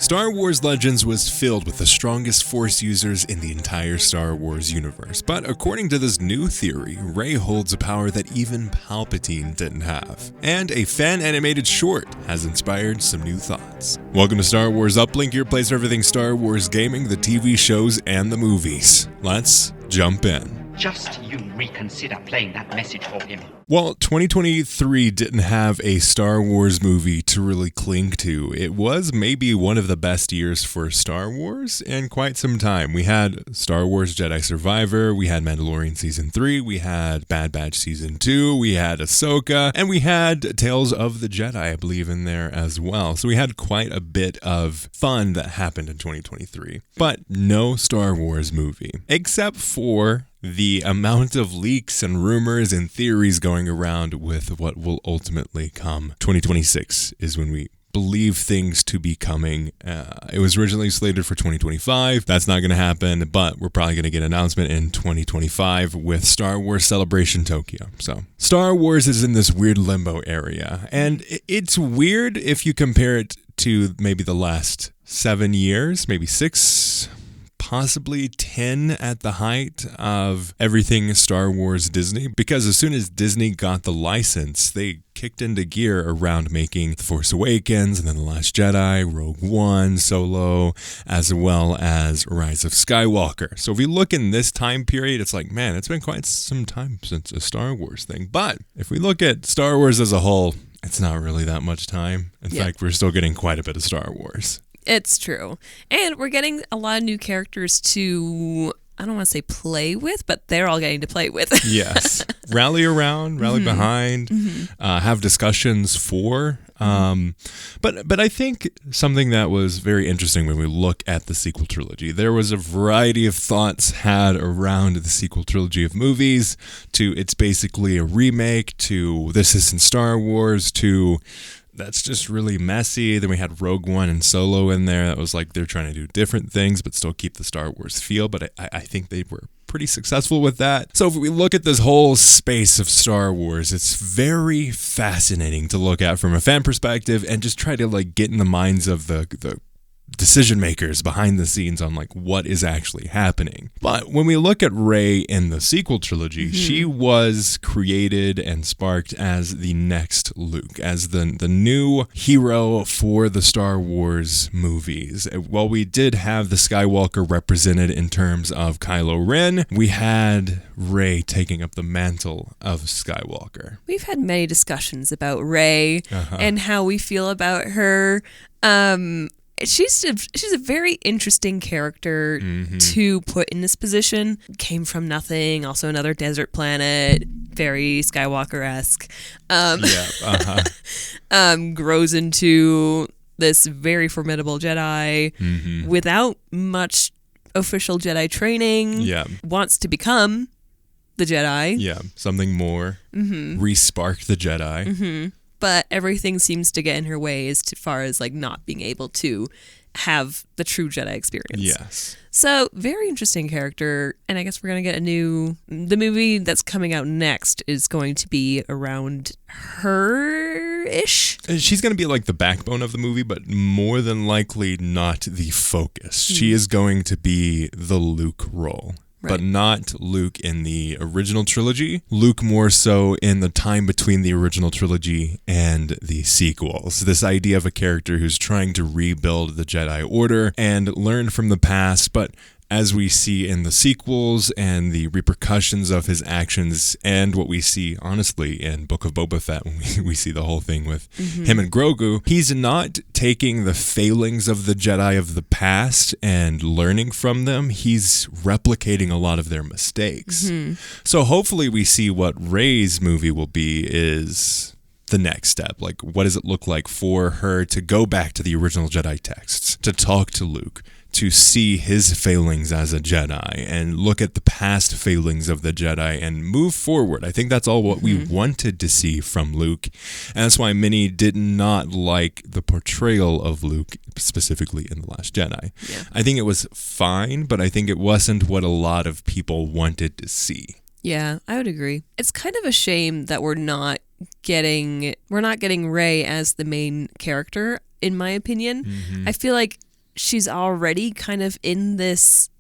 Star Wars Legends was filled with the strongest Force users in the entire Star Wars universe, but according to this new theory, Rey holds a power that even Palpatine didn't have. And a fan-animated short has inspired some new thoughts. Welcome to Star Wars Uplink, your place for everything Star Wars gaming, the TV shows, and the movies. Let's jump in. Just you reconsider playing that message for him. Well, 2023 didn't have a Star Wars movie to really cling to. It was maybe one of the best years for Star Wars in quite some time. We had Star Wars Jedi Survivor, we had Mandalorian Season 3, we had Bad Batch Season 2, we had Ahsoka, and we had Tales of the Jedi, I believe, in there as well. So we had quite a bit of fun that happened in 2023. But no Star Wars movie, except for the amount of leaks and rumors and theories going around with what will ultimately come. 2026 is when we believe things to be coming. It was originally slated for 2025. That's not going to happen, but we're probably going to get an announcement in 2025 with Star Wars Celebration Tokyo. So Star Wars is in this weird limbo area, and it's weird if you compare it to maybe the last 7 years, maybe 6, possibly 10 at the height of everything Star Wars Disney, because as soon as Disney got the license, they kicked into gear around making The Force Awakens and then The Last Jedi, Rogue One, Solo, as well as Rise of Skywalker. So if we look in this time period, it's like, man, it's been quite some time since a Star Wars thing. But if we look at Star Wars as a whole, it's not really that much time. In fact, we're still getting quite a bit of Star Wars. It's true. And we're getting a lot of new characters to, I don't want to say play with, but they're all getting to play with. Yes. Rally around, rally behind, have discussions for. But I think something that was very interesting when we look at the sequel trilogy, there was a variety of thoughts had around the sequel trilogy of movies, to it's basically a remake, to this isn't Star Wars, to that's just really messy. Then we had Rogue One and Solo in there. That was like they're trying to do different things but still keep the Star Wars feel. But I think they were pretty successful with that. So if we look at this whole space of Star Wars, it's very fascinating to look at from a fan perspective and just try to like get in the minds of the decision makers behind the scenes on like what is actually happening. But when we look at Rey in the sequel trilogy, she was created and sparked as the next Luke, as the new hero for the Star Wars movies. While we did have the Skywalker represented in terms of Kylo Ren, we had Rey taking up the mantle of Skywalker. We've had many discussions about Rey and how we feel about her. She's a very interesting character to put in this position. Came from nothing, also another desert planet, very Skywalker-esque. Grows into this very formidable Jedi without much official Jedi training. Yeah. Wants to become the Jedi. Yeah, something more. Re-spark the Jedi. But everything seems to get in her way as far as like not being able to have the true Jedi experience. Yes. So very interesting character. And I guess we're going to get the movie that's coming out next is going to be around her-ish. She's going to be like the backbone of the movie, but more than likely not the focus. She is going to be the Luke role. Right. But not Luke in the original trilogy. Luke more so in the time between the original trilogy and the sequels. This idea of a character who's trying to rebuild the Jedi Order and learn from the past, but as we see in the sequels and the repercussions of his actions and what we see, honestly, in Book of Boba Fett, when we see the whole thing with him and Grogu, he's not taking the failings of the Jedi of the past and learning from them. He's replicating a lot of their mistakes. So hopefully we see what Rey's movie will be is the next step. Like, what does it look like for her to go back to the original Jedi texts, to talk to Luke, to see his failings as a Jedi and look at the past failings of the Jedi and move forward. I think that's all what we wanted to see from Luke. And that's why many did not like the portrayal of Luke, specifically in The Last Jedi. Yeah. I think it was fine, but I think it wasn't what a lot of people wanted to see. Yeah, I would agree. It's kind of a shame that we're not getting Rey as the main character, in my opinion. I feel like she's already kind of in this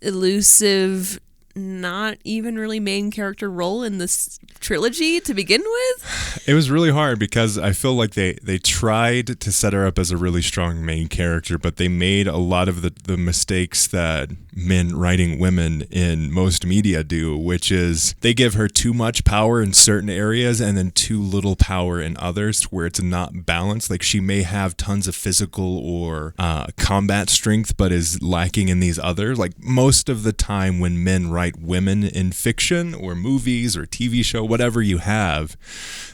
elusive, not even really main character role in this trilogy to begin with. It was really hard because I feel like they tried to set her up as a really strong main character, but they made a lot of the mistakes that men writing women in most media do, which is they give her too much power in certain areas and then too little power in others, where it's not balanced. Like, she may have tons of physical or combat strength, but is lacking in these others. Like, most of the time when men write women in fiction or movies or TV show, whatever you have,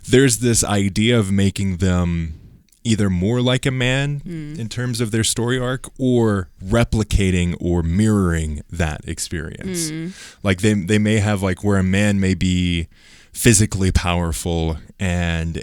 there's this idea of making them either more like a man in terms of their story arc, or replicating or mirroring that experience. Like, they may have, like, where a man may be physically powerful and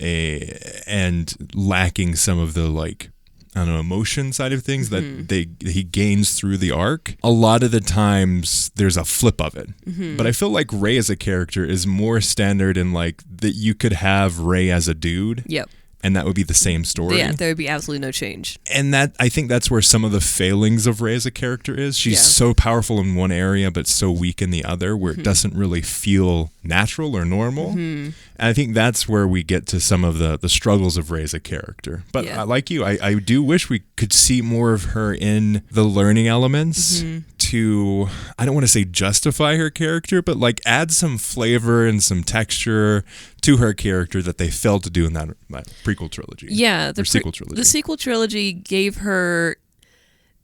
lacking some of the, like, I don't know, emotion side of things that he gains through the arc. A lot of the times there's a flip of it. But I feel like Rey as a character is more standard in, like, that you could have Rey as a dude. Yep. And that would be the same story. Yeah, there would be absolutely no change. And that, I think that's where some of the failings of Rey as a character is. She's so powerful in one area, but so weak in the other, where it doesn't really feel natural or normal. And I think that's where we get to some of the struggles of Rey as a character. But like you, I do wish we could see more of her in the learning elements to, I don't want to say justify her character, but, like, add some flavor and some texture to her character that they failed to do in that prequel trilogy. Yeah, sequel trilogy. The sequel trilogy gave her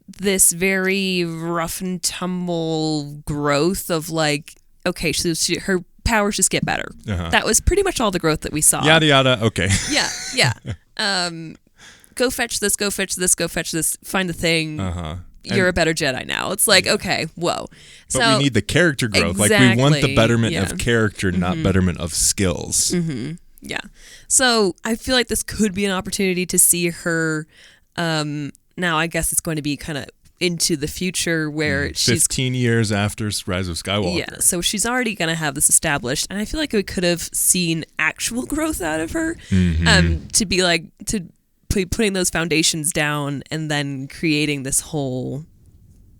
this very rough and tumble growth of, like, okay, so her powers just get better. That was pretty much all the growth that we saw. Yada yada. Okay. Yeah. Go fetch this. Go fetch this. Go fetch this. Find the thing. You're a better Jedi now. It's like, okay, whoa. But we need the character growth. Exactly, like, we want the betterment of character, not betterment of skills. Yeah. So I feel like this could be an opportunity to see her. Now, I guess it's going to be kind of into the future where she's 15 years after Rise of Skywalker. Yeah, so she's already going to have this established, and I feel like we could have seen actual growth out of her to be like, to putting those foundations down and then creating this whole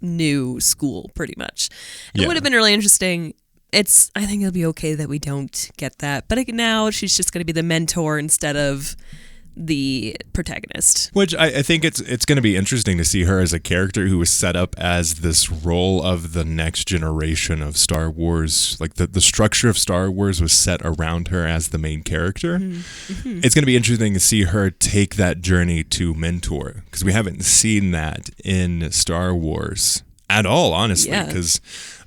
new school, pretty much. It would have been really interesting. I think it'll be okay that we don't get that, but now she's just going to be the mentor instead of the protagonist. Which I think it's going to be interesting to see her as a character who was set up as this role of the next generation of Star Wars. Like, the structure of Star Wars was set around her as the main character. It's going to be interesting to see her take that journey to mentor, because we haven't seen that in Star Wars at all, honestly, because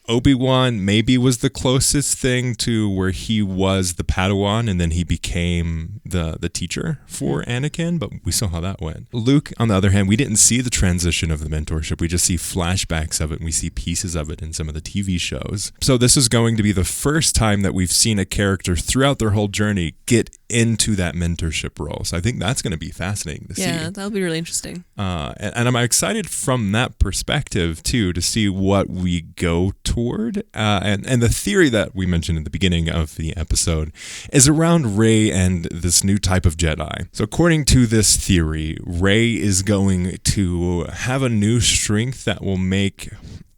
Obiwan maybe was the closest thing to where he was the Padawan and then he became the teacher for Anakin, but we saw how that went. Luke, on the other hand, we didn't see the transition of the mentorship. We just see flashbacks of it, and we see pieces of it in some of the TV shows. So this is going to be the first time that we've seen a character throughout their whole journey get into that mentorship role. So I think that's going to be fascinating to see. Yeah, that'll be really interesting. And I'm excited from that perspective, too, to see what we go toward. And the theory that we mentioned at the beginning of the episode is around Rey and this new type of Jedi. So according to this theory, Rey is going to have a new strength that will make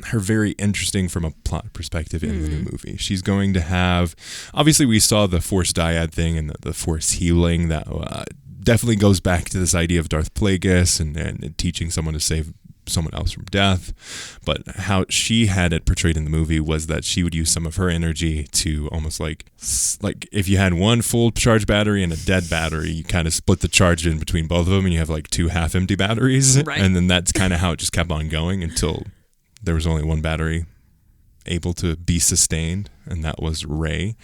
her very interesting from a plot perspective in the new movie. She's going to have, obviously we saw the Force dyad thing and the Force healing that definitely goes back to this idea of Darth Plagueis and teaching someone to save someone else from death. But how she had it portrayed in the movie was that she would use some of her energy to almost like if you had one full charge battery and a dead battery, you kind of split the charge in between both of them and you have like two half empty batteries. Right. And then that's kind of how it just kept on going until there was only one battery able to be sustained, and that was Rey.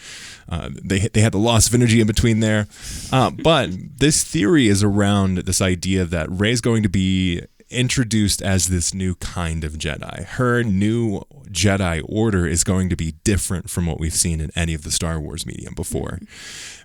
They had the loss of energy in between there. But this theory is around this idea that Rey's going to be introduced as this new kind of Jedi. Her new Jedi Order is going to be different from what we've seen in any of the Star Wars medium before.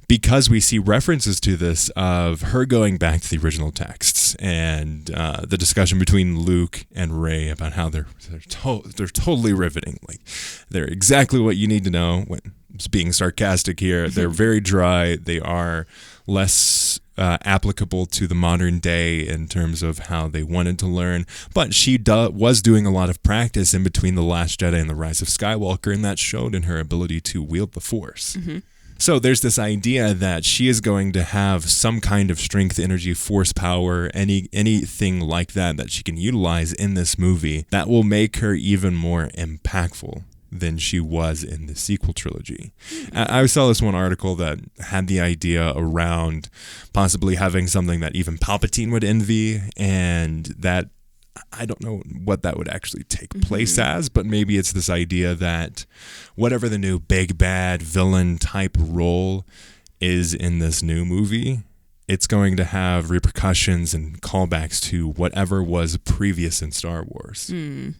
Because we see references to this of her going back to the original texts and the discussion between Luke and Rey about how they're totally riveting. Like, they're exactly what you need to know. When it's being sarcastic here, they're very dry. They are less applicable to the modern day in terms of how they wanted to learn. But she was doing a lot of practice in between The Last Jedi and The Rise of Skywalker, and that showed in her ability to wield the Force. Mm-hmm. So there's this idea that she is going to have some kind of strength, energy, force power, anything like that she can utilize in this movie that will make her even more impactful than she was in the sequel trilogy. I saw this one article that had the idea around possibly having something that even Palpatine would envy, and that I don't know what that would actually take place as, but maybe it's this idea that whatever the new big bad villain type role is in this new movie, it's going to have repercussions and callbacks to whatever was previous in Star Wars.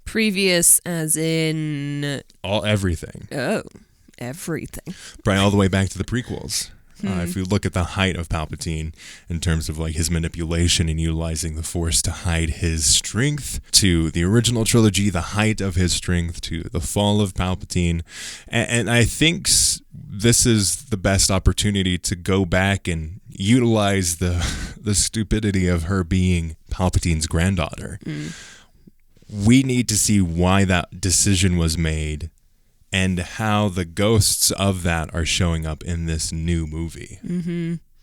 Previous as in... Everything. Oh, everything. Probably all the way back to the prequels. If you look at the height of Palpatine in terms of like his manipulation and utilizing the Force to hide his strength, to the original trilogy, the height of his strength, to the fall of Palpatine. And I think this is the best opportunity to go back and utilize the stupidity of her being Palpatine's granddaughter. We need to see why that decision was made and how the ghosts of that are showing up in this new movie.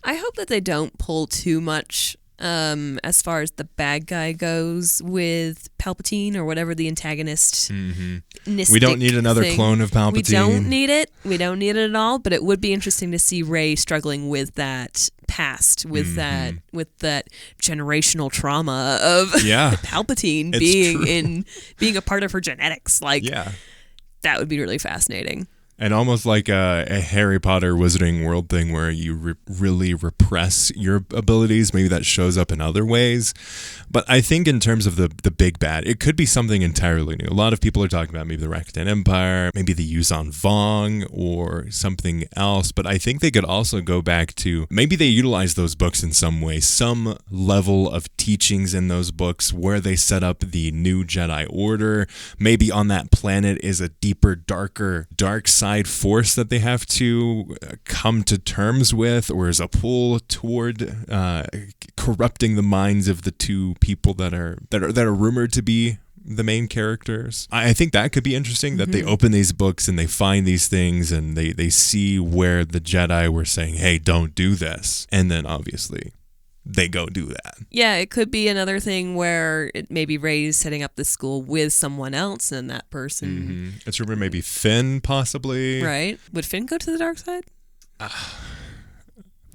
I hope that they don't pull too much as far as the bad guy goes with Palpatine or whatever the antagonist. We don't need another clone of Palpatine. We don't need it. We don't need it at all. But it would be interesting to see Rey struggling with that past, with that generational trauma of Palpatine being a part of her genetics. That would be really fascinating. And almost like a Harry Potter Wizarding World thing where you really repress your abilities. Maybe that shows up in other ways. But I think in terms of the big bad, it could be something entirely new. A lot of people are talking about maybe the Rakuten Empire, maybe the Yuzan Vong, or something else. But I think they could also go back to, maybe they utilize those books in some way, some level of teachings in those books where they set up the new Jedi Order. Maybe on that planet is a deeper, darker, dark side force that they have to come to terms with, or is a pull toward corrupting the minds of the two people that are rumored to be the main characters. I think that could be interesting, that they open these books and they find these things and they see where the Jedi were saying, hey, don't do this, and then obviously they go do that. Yeah, it could be another thing where maybe Rey's setting up the school with someone else, and that person... It's rumored maybe Finn, possibly. Right. Would Finn go to the dark side?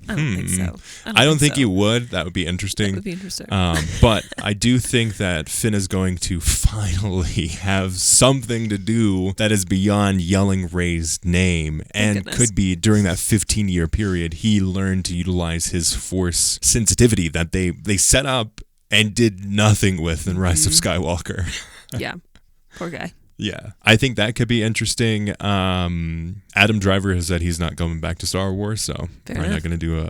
I don't think so. I don't think he would. That would be interesting. That would be interesting. But I do think that Finn is going to finally have something to do that is beyond yelling Rey's name, and could be during that 15-year period he learned to utilize his Force sensitivity that they set up and did nothing with in Rise of Skywalker. Yeah. Poor guy. Yeah, I think that could be interesting. Adam Driver has said he's not going back to Star Wars, so we're not going to do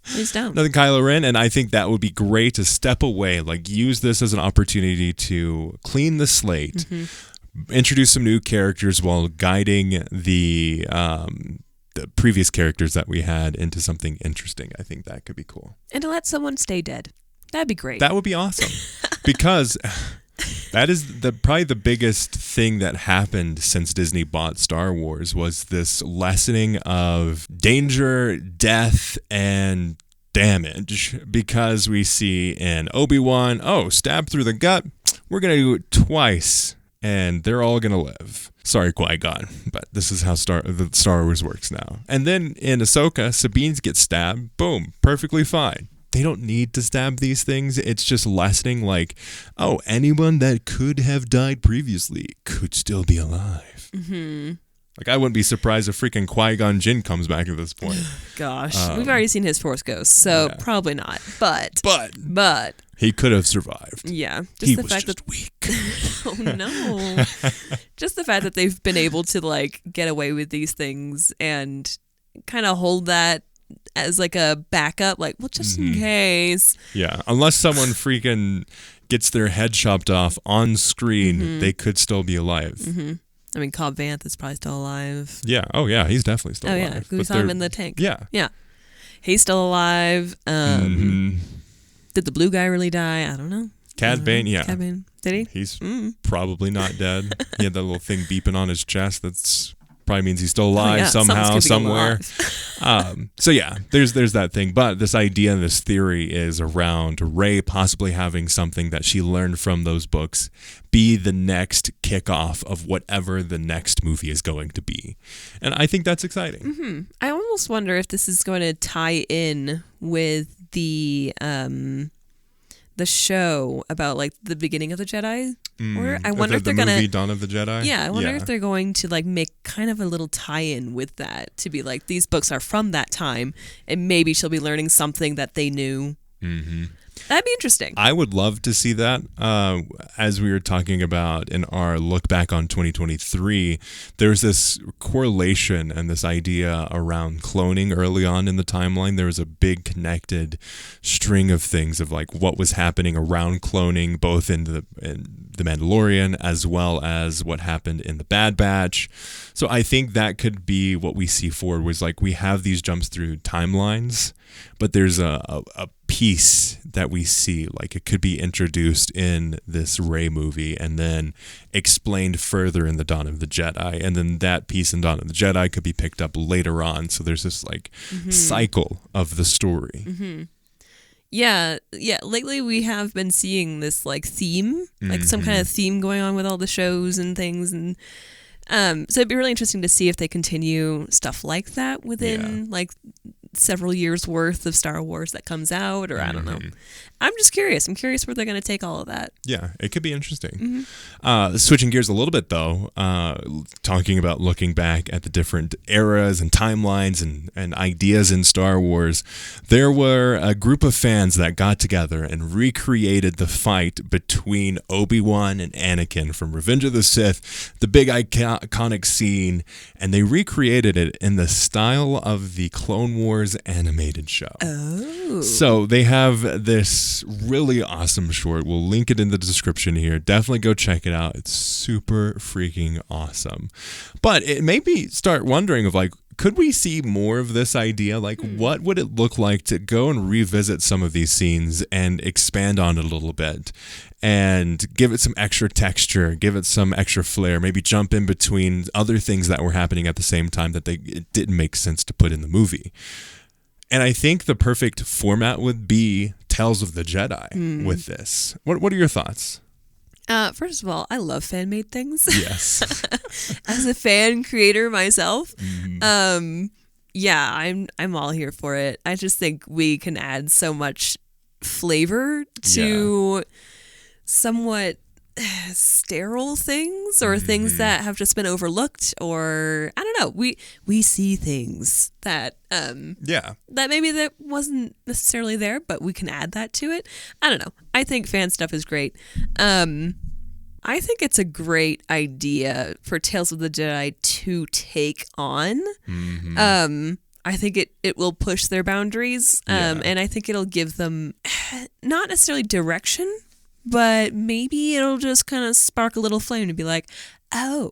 he's down. Another Kylo Ren, and I think that would be great to step away, like use this as an opportunity to clean the slate, introduce some new characters while guiding the previous characters that we had into something interesting. I think that could be cool. And to let someone stay dead. That'd be great. That would be awesome. Because... that is probably the biggest thing that happened since Disney bought Star Wars, was this lessening of danger, death, and damage. Because we see in Obiwan, stab through the gut, we're going to do it twice, and they're all going to live. Sorry, Qui-Gon, but this is how the Star Wars works now. And then in Ahsoka, Sabine gets stabbed, boom, perfectly fine. They don't need to stab these things. It's just lessening, like, anyone that could have died previously could still be alive. Like, I wouldn't be surprised if freaking Qui-Gon Jinn comes back at this point. Gosh. We've already seen his Force ghost, so probably not. But he could have survived. Yeah. He was just weak. Oh, no. Just the fact that they've been able to, like, get away with these things and kind of hold that as like a backup, like, well, just in case. Yeah, unless someone freaking gets their head chopped off on screen, they could still be alive. I mean, Cobb Vanth is probably still alive. Yeah. Oh, yeah, he's definitely still alive. Yeah, we saw him in the tank. Yeah. He's still alive. Did the blue guy really die? I don't know. Cad Bane, yeah. Cad Bane. Did he? He's probably not dead. He had that little thing beeping on his chest. That's probably means he's still alive somehow, somewhere. So yeah, there's that thing. But this idea and this theory is around Rey possibly having something that she learned from those books be the next kickoff of whatever the next movie is going to be. And I think that's exciting. I almost wonder if this is going to tie in with the show about like the beginning of the Jedi. Or I wonder if they're the movie gonna Dawn of the Jedi. Yeah, I wonder if they're going to like make kind of a little tie-in with that to be like these books are from that time, and maybe she'll be learning something that they knew. That'd be interesting. I would love to see that. As we were talking about in our look back on 2023, there's this correlation and this idea around cloning early on in the timeline. There was a big connected string of things of like what was happening around cloning, both in the Mandalorian as well as what happened in the Bad Batch. So I think that could be what we see forward was like we have these jumps through timelines, but there's a piece that we see, like it could be introduced in this Rey movie and then explained further in the Dawn of the Jedi, and then that piece in Dawn of the Jedi could be picked up later on. So there's this like cycle of the story. Yeah. Lately we have been seeing this like theme, like some kind of theme going on with all the shows and things, and so it'd be really interesting to see if they continue stuff like that within like several years worth of Star Wars that comes out, or I don't know. I'm just curious. I'm curious where they're going to take all of that. Yeah, it could be interesting. Switching gears a little bit, though, talking about looking back at the different eras and timelines and ideas in Star Wars, there were a group of fans that got together and recreated the fight between Obiwan and Anakin from Revenge of the Sith, the big iconic scene, and they recreated it in the style of the Clone Wars animated show. Oh. So they have this really awesome short. We'll link it in the description here. Definitely go check it out. It's super freaking awesome. But it made me start wondering of like, could we see more of this idea? Like, what would it look like to go and revisit some of these scenes and expand on it a little bit and give it some extra texture, give it some extra flair, maybe jump in between other things that were happening at the same time that it didn't make sense to put in the movie. And I think the perfect format would be Tales of the Jedi with this. What are your thoughts? First of all, I love fan-made things. Yes. As a fan creator myself, yeah, I'm all here for it. I just think we can add so much flavor to somewhat sterile things or things that have just been overlooked, or I don't know. We see things that that maybe that wasn't necessarily there, but we can add that to it. I don't know. I think fan stuff is great. I think it's a great idea for Tales of the Jedi to take on. I think it will push their boundaries, and I think it'll give them not necessarily direction, but maybe it'll just kind of spark a little flame to be like, oh,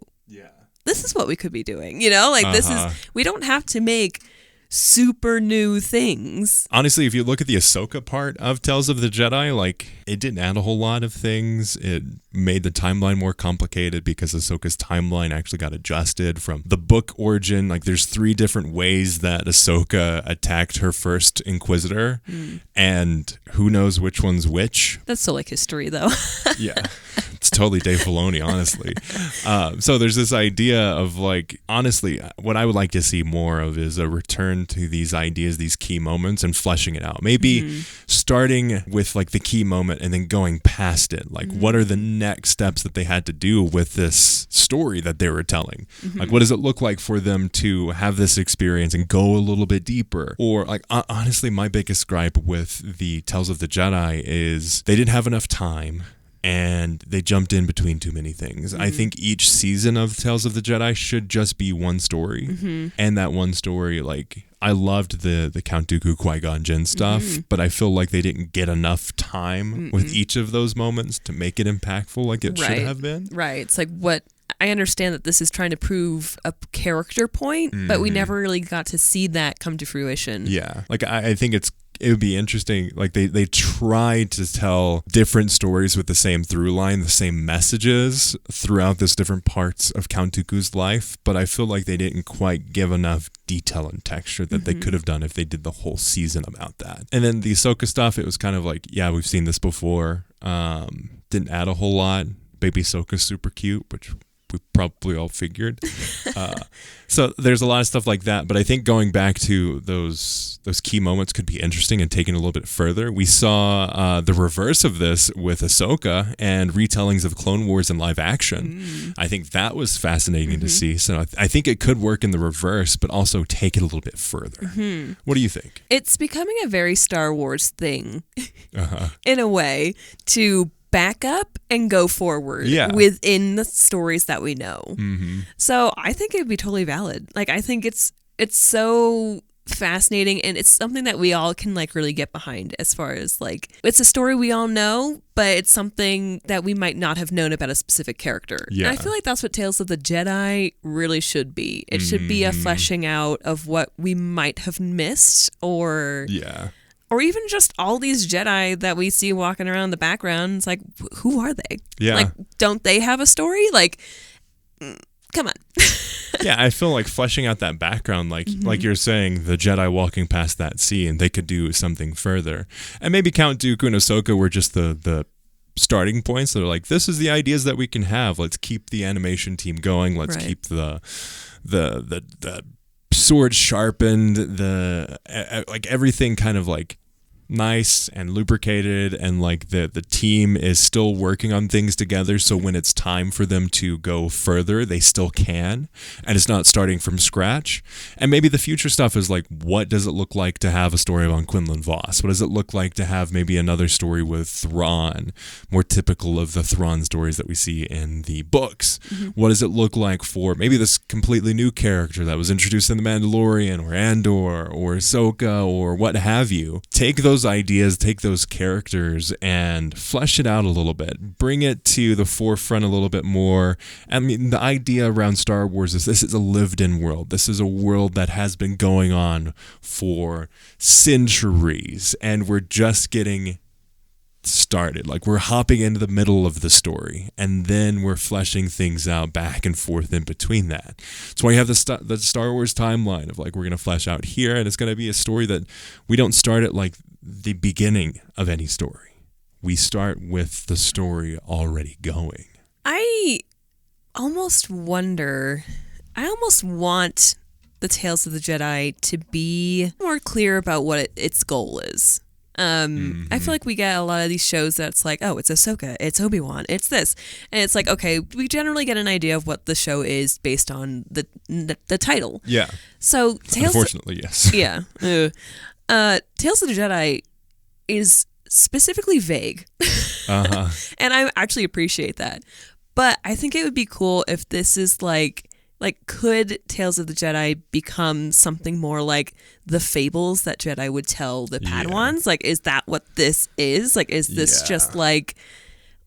this is what we could be doing. You know, like this is, we don't have to make super new things. Honestly, if you look at the Ahsoka part of Tales of the Jedi, like it didn't add a whole lot of things. It made the timeline more complicated because Ahsoka's timeline actually got adjusted from the book origin. Like there's 3 different ways that Ahsoka attacked her first Inquisitor, and who knows which one's which. That's so like history though. Yeah. It's totally Dave Filoni, honestly. So there's this idea of like, honestly, what I would like to see more of is a return to these ideas, these key moments, and fleshing it out. Maybe starting with like the key moment and then going past it. Like what are the next steps that they had to do with this story that they were telling? Like what does it look like for them to have this experience and go a little bit deeper? Or like, honestly, my biggest gripe with the Tales of the Jedi is they didn't have enough time. And they jumped in between too many things. I think each season of Tales of the Jedi should just be one story. And that one story, like, I loved the Count Dooku Qui-Gon Jinn stuff, but I feel like they didn't get enough time with each of those moments to make it impactful like it should have been. Right. It's like what I understand that this is trying to prove a character point, but we never really got to see that come to fruition. Yeah. Like I think it would be interesting. Like they tried to tell different stories with the same through line, the same messages throughout this different parts of Count Dooku's life, but I feel like they didn't quite give enough detail and texture that they could have done if they did the whole season about that. And then the Ahsoka stuff, it was kind of like, yeah, we've seen this before. Didn't add a whole lot. Baby Ahsoka's super cute, which we probably all figured. So there's a lot of stuff like that, but I think going back to those key moments could be interesting and taken a little bit further. We saw the reverse of this with Ahsoka and retellings of Clone Wars in live action. I think that was fascinating to see. So I think it could work in the reverse, but also take it a little bit further. What do you think? It's becoming a very Star Wars thing in a way to back up and go forward within the stories that we know. So I think it would be totally valid. Like, I think it's so fascinating, and it's something that we all can like really get behind, as far as like, it's a story we all know, but it's something that we might not have known about a specific character. And I feel like that's what Tales of the Jedi really should be. It should be a fleshing out of what we might have missed, or even just all these Jedi that we see walking around in the background. It's like, who are they? Yeah. Like, don't they have a story? Like, come on. Yeah, I feel like fleshing out that background, like you're saying, the Jedi walking past that scene, they could do something further. And maybe Count Dooku and Ahsoka were just the starting points. They're like, this is the ideas that we can have. Let's keep the animation team going. Let's keep the sword sharpened, like everything kind of like nice and lubricated, and like the team is still working on things together, so when it's time for them to go further, they still can, and it's not starting from scratch. And maybe the future stuff is like, what does it look like to have a story on Quinlan Vos? What does it look like to have maybe another story with Thrawn, more typical of the Thrawn stories that we see in the books? What does it look like for maybe this completely new character that was introduced in The Mandalorian or Andor or Ahsoka or what have you? Take those ideas, take those characters and flesh it out a little bit. Bring it to the forefront a little bit more. I mean, the idea around Star Wars is this is a lived-in world. This is a world that has been going on for centuries, and we're just getting started. Like, we're hopping into the middle of the story, and then we're fleshing things out back and forth in between that. That's why you have the Star Wars timeline of like, we're going to flesh out here, and it's going to be a story that we don't start at like the beginning of any story. We start with the story already going. I almost want the Tales of the Jedi to be more clear about what its goal is. I feel like we get a lot of these shows that's like, oh, it's Ahsoka, it's Obiwan, it's this. And it's like, okay, we generally get an idea of what the show is based on the title. Yeah. So unfortunately, yes. Yeah. Tales of the Jedi is specifically vague. And I actually appreciate that. But I think it would be cool if this is like, could Tales of the Jedi become something more like the fables that Jedi would tell the Padawans? Like, is that what this is? Like, is this just like,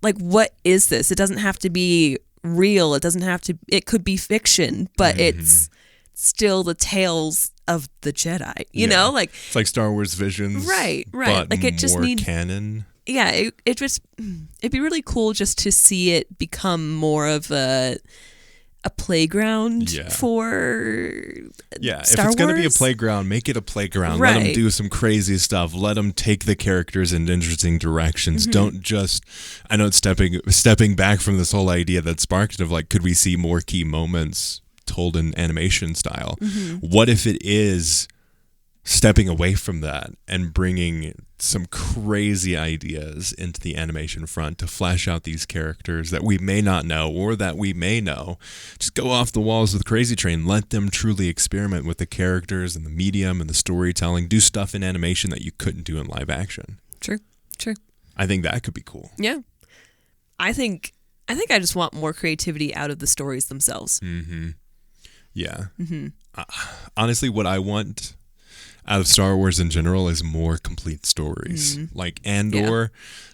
what is this? It doesn't have to be real. It could be fiction, but it's still the tales of the Jedi, you know? Like, it's like Star Wars Visions. Right. But like, it just needs canon. Yeah, it'd be really cool just to see it become more of a playground for Star if it's going to be a Wars. playground, make it a playground. Right. Let them do some crazy stuff. Let them take the characters in interesting directions. Don't just, I know it's stepping back from this whole idea that sparked it of like, could we see more key moments told in animation style? What if it is stepping away from that and bringing some crazy ideas into the animation front to flesh out these characters that we may not know or that we may know? Just go off the walls with Crazy Train. Let them truly experiment with the characters and the medium and the storytelling. Do stuff in animation that you couldn't do in live action. True. I think that could be cool. Yeah. I think I just want more creativity out of the stories themselves. Yeah. Honestly, what I want out of Star Wars in general is more complete stories. Like Andor,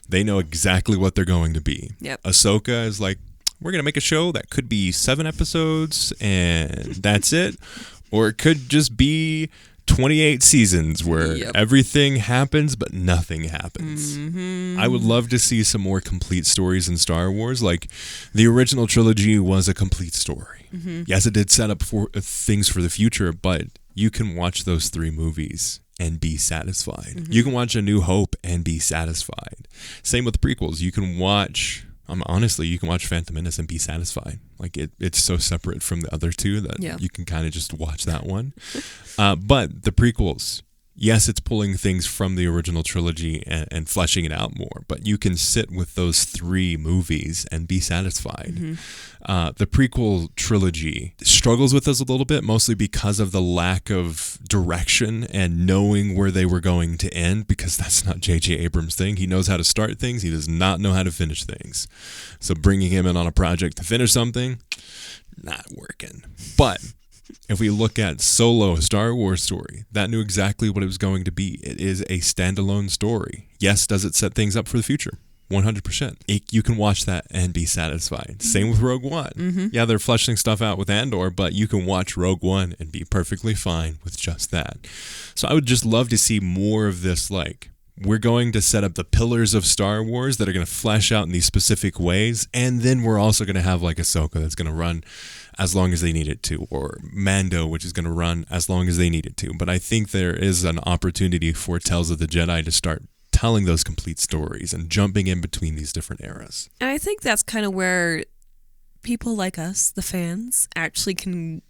they know exactly what they're going to be. Yep. Ahsoka is like, we're going to make a show that could be 7 episodes and that's it. Or it could just be 28 seasons where everything happens but nothing happens. I would love to see some more complete stories in Star Wars. Like the original trilogy was a complete story. Yes, it did set up for things for the future, but you can watch those 3 movies and be satisfied. You can watch A New Hope and be satisfied. Same with prequels. You can watch... honestly, you can watch Phantom Menace and be satisfied. Like it's so separate from the other 2 that you can kind of just watch that one. But the prequels, yes, it's pulling things from the original trilogy and fleshing it out more. But you can sit with those 3 movies and be satisfied. The prequel trilogy struggles with us a little bit, mostly because of the lack of direction and knowing where they were going to end, because that's not J.J. Abrams' thing. He knows how to start things. He does not know how to finish things. So bringing him in on a project to finish something, not working. But if we look at Solo, a Star Wars story, that knew exactly what it was going to be. It is a standalone story. Yes, does it set things up for the future? 100%. You can watch that and be satisfied. Same with Rogue One. Yeah, they're fleshing stuff out with Andor, but you can watch Rogue One and be perfectly fine with just that. So I would just love to see more of this, like, we're going to set up the pillars of Star Wars that are going to flesh out in these specific ways, and then we're also going to have like Ahsoka that's going to run as long as they need it to, or Mando, which is going to run as long as they need it to. But I think there is an opportunity for Tales of the Jedi to start telling those complete stories and jumping in between these different eras. And I think that's kind of where people like us, the fans, actually can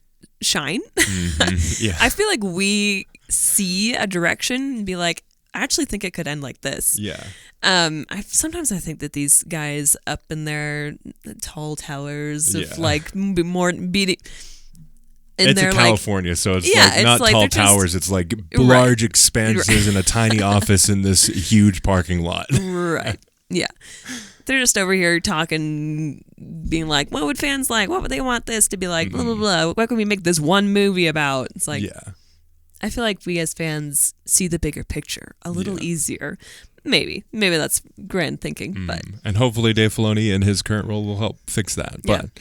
shine. Yeah. I feel like we see a direction and be like, I actually think it could end like this. Yeah. Sometimes I think that these guys up in their tall towers of Yeah. like more beating. It's in California, so it's like not like tall towers. It's like large expanses in a tiny office in this huge parking lot. Right. Yeah. They're just over here talking, being like, what would fans like? What would they want this to be like? Blah, blah, blah. What can we make this one movie about? It's like, I feel like we as fans see the bigger picture a little easier. Maybe that's grand thinking, but. And hopefully Dave Filoni in his current role will help fix that. But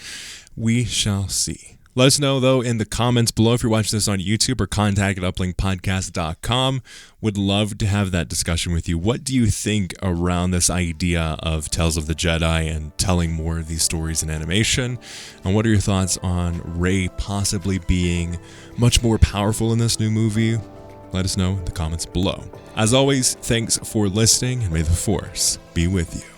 we shall see. Let us know, though, in the comments below if you're watching this on YouTube, or contact at uplinkpodcast.com. Would love to have that discussion with you. What do you think around this idea of Tales of the Jedi and telling more of these stories in animation? And what are your thoughts on Rey possibly being much more powerful in this new movie? Let us know in the comments below. As always, thanks for listening, and may the Force be with you.